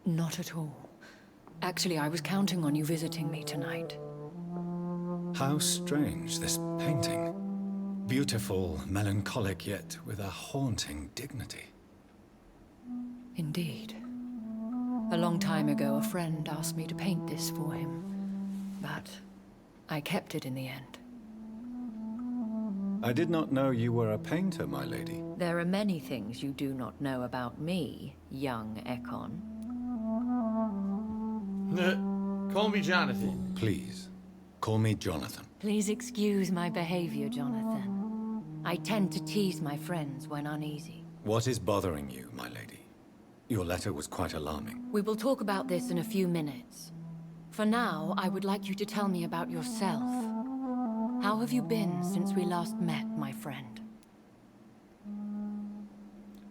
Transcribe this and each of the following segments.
Not at all. Actually, I was counting on you visiting me tonight. How strange, this painting. Beautiful, melancholic, yet with a haunting dignity. Indeed. A long time ago, a friend asked me to paint this for him. But I kept it in the end. I did not know you were a painter, my lady. There are many things you do not know about me, young Ekon. Call me Jonathan. Please, call me Jonathan. Please excuse my behavior, Jonathan. I tend to tease my friends when uneasy. What is bothering you, my lady? Your letter was quite alarming. We will talk about this in a few minutes. For now, I would like you to tell me about yourself. How have you been since we last met, my friend?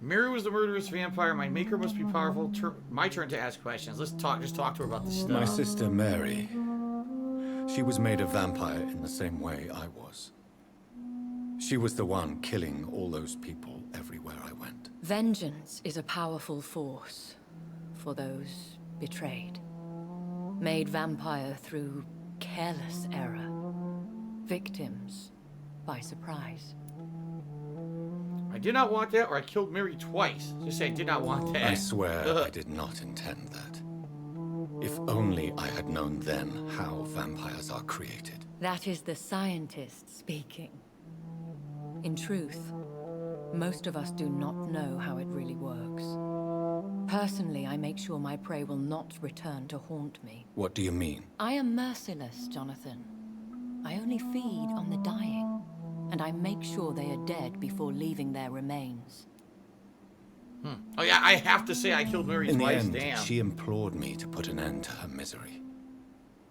Mary was the murderous vampire. My maker must be powerful. My turn to ask questions. Let's talk. Just talk to her about this stuff. My sister Mary. She was made a vampire in the same way I was. She was the one killing all those people everywhere I went. Vengeance is a powerful force for those betrayed. Made vampire through careless error. Victims by surprise. I did not want that, or I killed Mary twice. Just say I did not want that. I swear I did not intend that. If only I had known then how vampires are created. That is the scientist speaking. In truth, most of us do not know how it really works. Personally, I make sure my prey will not return to haunt me. What do you mean? I am merciless, Jonathan. I only feed on the dying, and I make sure they are dead before leaving their remains. Oh yeah, I have to say I killed Mary twice. In the end, Damn. she implored me to put an end to her misery.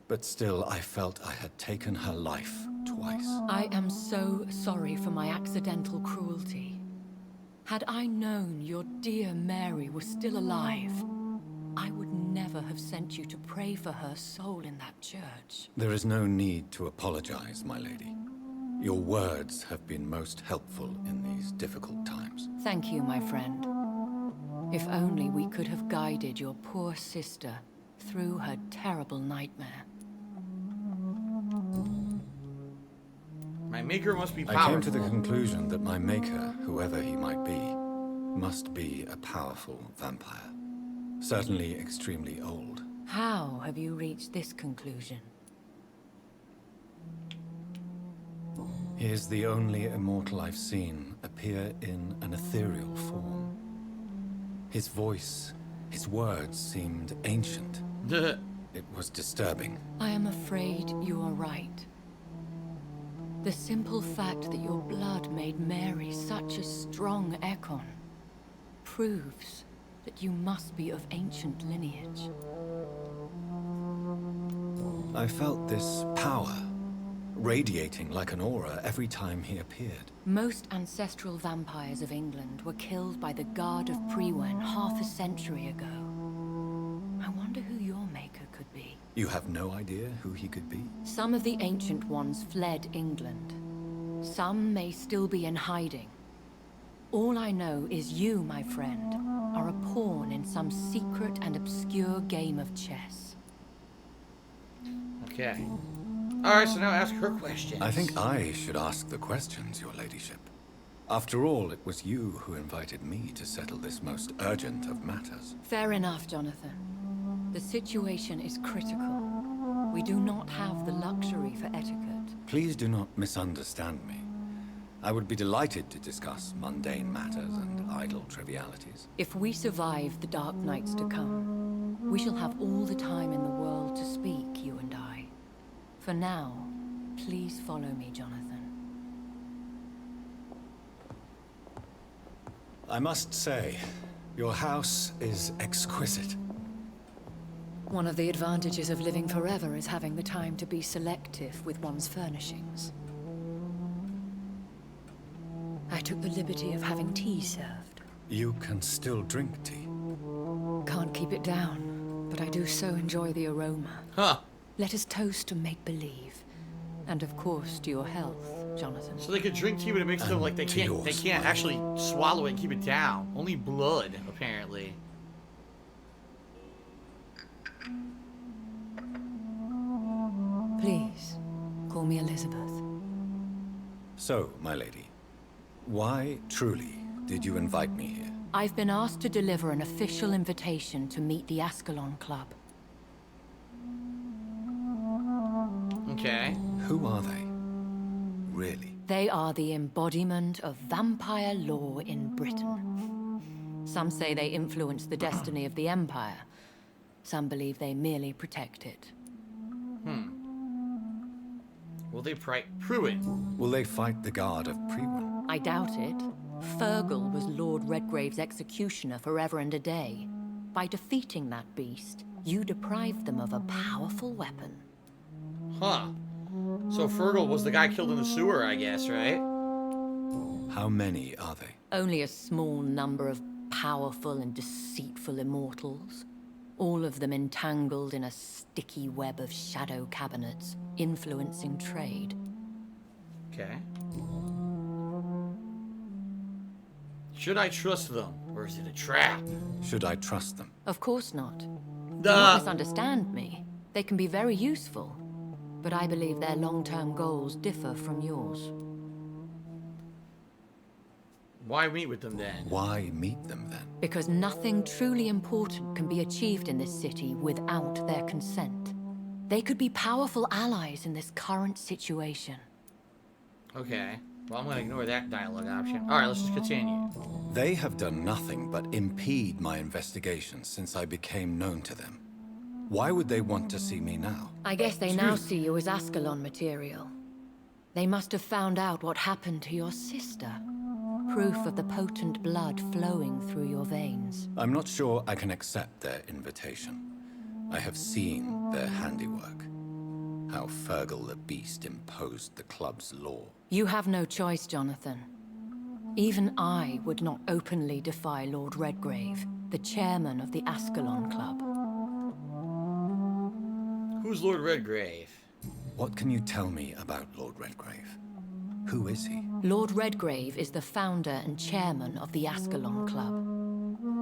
But still, I felt I had taken her life twice. I am so sorry for my accidental cruelty. Had I known your dear Mary was still alive, I would never have sent you to pray for her soul in that church. There is no need to apologize, my lady. Your words have been most helpful in these difficult times. Thank you, my friend. If only we could have guided your poor sister through her terrible nightmare. My maker must be I powerful. came to the conclusion that my maker, whoever he might be, must be a powerful vampire. Certainly extremely old. How have you reached this conclusion? He is the only immortal I've seen appear in an ethereal form. His voice, his words seemed ancient. It was disturbing. I am afraid you are right. The simple fact that your blood made Mary such a strong Ekon proves that you must be of ancient lineage. I felt this power radiating like an aura every time he appeared. Most ancestral vampires of England were killed by the Guard of Priwen half a century ago. I wonder who your maker could be. You have no idea who he could be? Some of the ancient ones fled England. Some may still be in hiding. All I know is you, my friend, are a pawn in some secret and obscure game of chess. Okay. Alright, so now ask her questions. I think I should ask the questions, your ladyship. After all, it was you who invited me to settle this most urgent of matters. Fair enough, Jonathan. The situation is critical. We do not have the luxury for etiquette. Please do not misunderstand me. I would be delighted to discuss mundane matters and idle trivialities. If we survive the dark nights to come, we shall have all the time in the world to speak, you and I. For now, please follow me, Jonathan. I must say, your house is exquisite. One of the advantages of living forever is having the time to be selective with one's furnishings. I took the liberty of having tea served. You can still drink tea. Can't keep it down, but I do so enjoy the aroma. Huh. Let us toast to make-believe. And of course, to your health, Jonathan. So they could drink tea, but it makes them like they can't actually swallow it and keep it down. Only blood, apparently. Please, call me Elizabeth. So, my lady, why truly did you invite me here? I've been asked to deliver an official invitation to meet the Ascalon Club. Okay. Who are they? Really? They are the embodiment of vampire law in Britain. Some say they influence the destiny of the Empire. Some believe they merely protect it. Will they prove it? Will they fight the guard of Priwen? I doubt it. Fergal was Lord Redgrave's executioner forever and a day. By defeating that beast, you deprived them of a powerful weapon. Huh. So Fergal was the guy killed in the sewer, I guess, right? How many are they? Only a small number of powerful and deceitful immortals. All of them entangled in a sticky web of shadow cabinets, influencing trade. Okay. Should I trust them, or is it a trap? Should I trust them? Of course not. Do Duh. not misunderstand me. They can be very useful, but I believe their long-term goals differ from yours. Why meet with them then? Why meet them then? Because nothing truly important can be achieved in this city without their consent. They could be powerful allies in this current situation. Okay. Well, I'm gonna ignore that dialogue option. Alright, let's just continue. They have done nothing but impede my investigation since I became known to them. Why would they want to see me now? I guess they now see you as Ascalon material. They must have found out what happened to your sister. Proof of the potent blood flowing through your veins. I'm not sure I can accept their invitation. I have seen their handiwork. How Fergal the Beast imposed the club's law. You have no choice, Jonathan. Even I would not openly defy Lord Redgrave, the chairman of the Ascalon Club. Who's Lord Redgrave? What can you tell me about Lord Redgrave? Who is he? Lord Redgrave is the founder and chairman of the Ascalon Club.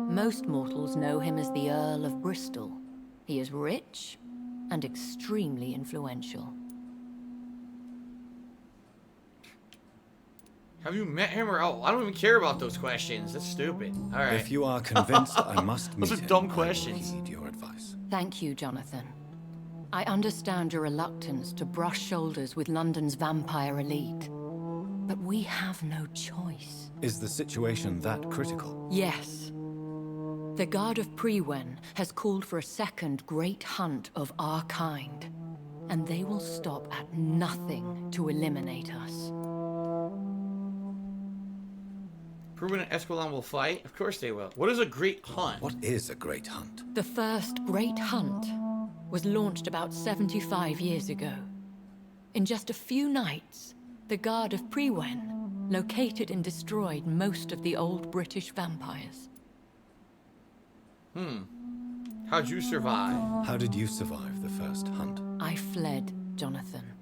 Most mortals know him as the Earl of Bristol. He is rich and extremely influential. Have you met him or I don't even care about those questions. That's stupid. Alright. If you are convinced I must meet Those are him, dumb I will questions. heed your advice. Thank you, Jonathan. I understand your reluctance to brush shoulders with London's vampire elite. But we have no choice. Is the situation that critical? Yes. The Guard of Priwen has called for a second great hunt of our kind. And they will stop at nothing to eliminate us. Priwen and Escalon will fight? Of course they will. What is a great hunt? What is a great hunt? The first great hunt was launched about 75 years ago. In just a few nights, the Guard of Priwen located and destroyed most of the old British vampires. How'd you survive? How did you survive the first hunt? I fled, Jonathan.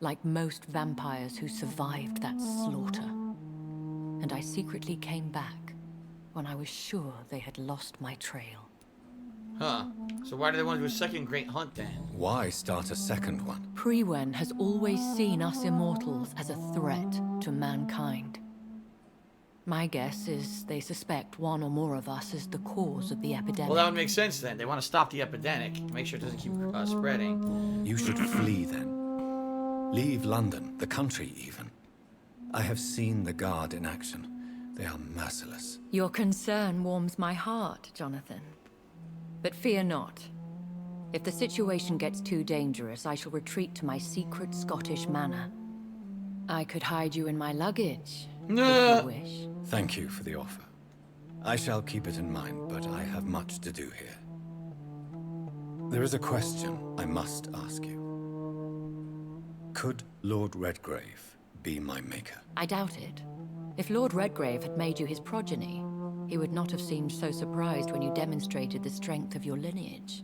Like most vampires who survived that slaughter. And I secretly came back when I was sure they had lost my trail. Huh. So why do they want to do a second great hunt then? Why start a second one? Priwen has always seen us immortals as a threat to mankind. My guess is they suspect one or more of us is the cause of the epidemic. Well, that would make sense then. They want to stop the epidemic, make sure it doesn't keep spreading. You should flee then. Leave London, the country even. I have seen the Guard in action. They are merciless. Your concern warms my heart, Jonathan. But fear not. If the situation gets too dangerous, I shall retreat to my secret Scottish manor. I could hide you in my luggage, if you wish. Thank you for the offer. I shall keep it in mind, but I have much to do here. There is a question I must ask you. Could Lord Redgrave be my maker? I doubt it. If Lord Redgrave had made you his progeny, he would not have seemed so surprised when you demonstrated the strength of your lineage.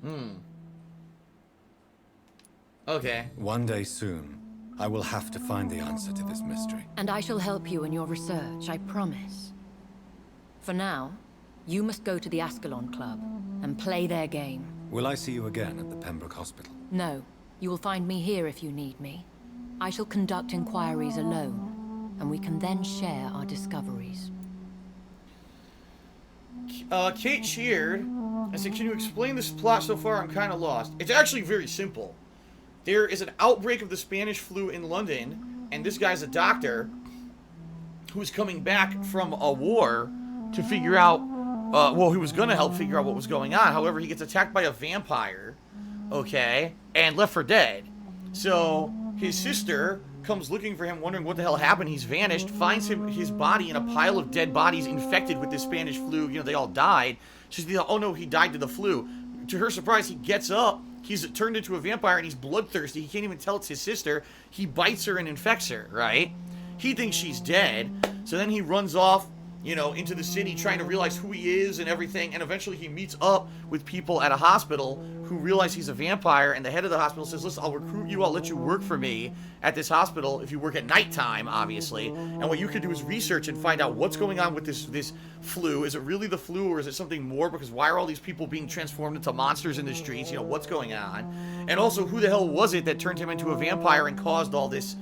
Okay. One day soon, I will have to find the answer to this mystery. And I shall help you in your research, I promise. For now, you must go to the Ascalon Club and play their game Will I see you again at the Pembroke Hospital? No. You will find me here if you need me. I shall conduct inquiries alone, and we can then share our discoveries. Kate cheered. I said, can you explain this plot so far? I'm kind of lost. It's actually very simple. There is an outbreak of the Spanish flu in London, and this guy's a doctor who's coming back from a war to figure out, well, he was going to help figure out what was going on. However, he gets attacked by a vampire, okay, and left for dead. So his sister comes looking for him, wondering what the hell happened. He's vanished, finds his body in a pile of dead bodies infected with the Spanish flu. You know, they all died. She's like, oh no, he died to the flu. To her surprise, he gets up. He's turned into a vampire, and he's bloodthirsty. He can't even tell it's his sister. He bites her and infects her, right? He thinks she's dead. So then he runs off, you know, into the city trying to realize who he is and everything. And eventually he meets up with people at a hospital who realize he's a vampire. And the head of the hospital says, listen, I'll recruit you. I'll let you work for me at this hospital if you work at nighttime, obviously. And what you can do is research and find out what's going on with this flu. Is it really the flu, or is it something more? Because why are all these people being transformed into monsters in the streets? You know, what's going on? And also, who the hell was it that turned him into a vampire and caused all this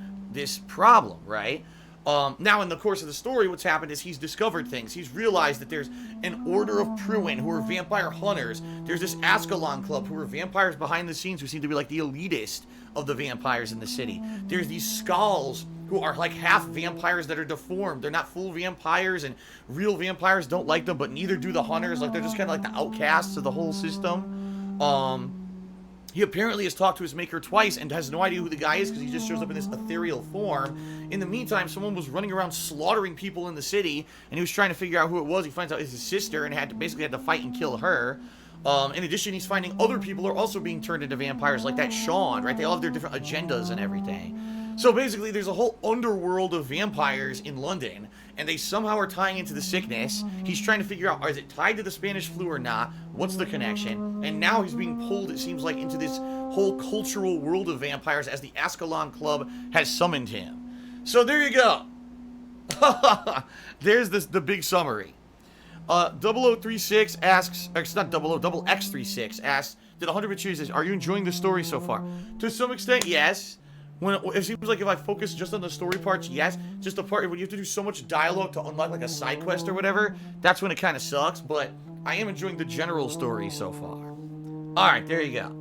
problem, right? Now, in the course of the story, what's happened is he's discovered things. He's realized that there's an Order of Pruin, who are vampire hunters. There's this Ascalon Club, who are vampires behind the scenes, who seem to be like the elitist of the vampires in the city. There's these Skulls, who are like half vampires that are deformed. They're not full vampires, and real vampires don't like them, but neither do the hunters. Like, they're just kind of like the outcasts of the whole system. He apparently has talked to his maker twice and has no idea who the guy is because he just shows up in this ethereal form. In the meantime, someone was running around slaughtering people in the city, and he was trying to figure out who it was. He finds out it's his sister and basically had to fight and kill her. In addition, he's finding other people are also being turned into vampires, like that Sean, right? They all have their different agendas and everything. So basically, there's a whole underworld of vampires in London, and they somehow are tying into the sickness. He's trying to figure out, is it tied to the Spanish flu or not? What's the connection? And now he's being pulled, it seems like, into this whole cultural world of vampires as the Ascalon Club has summoned him. So there you go. There's the big summary. 0036 asks, it's not 00, double X36 asks, did 100 choose, are you enjoying the story so far? To some extent, yes. It seems like if I focus just on the story parts, yes. Just the part when you have to do so much dialogue to unlock like a side quest or whatever, that's when it kind of sucks. But I am enjoying the general story so far. Alright, there you go.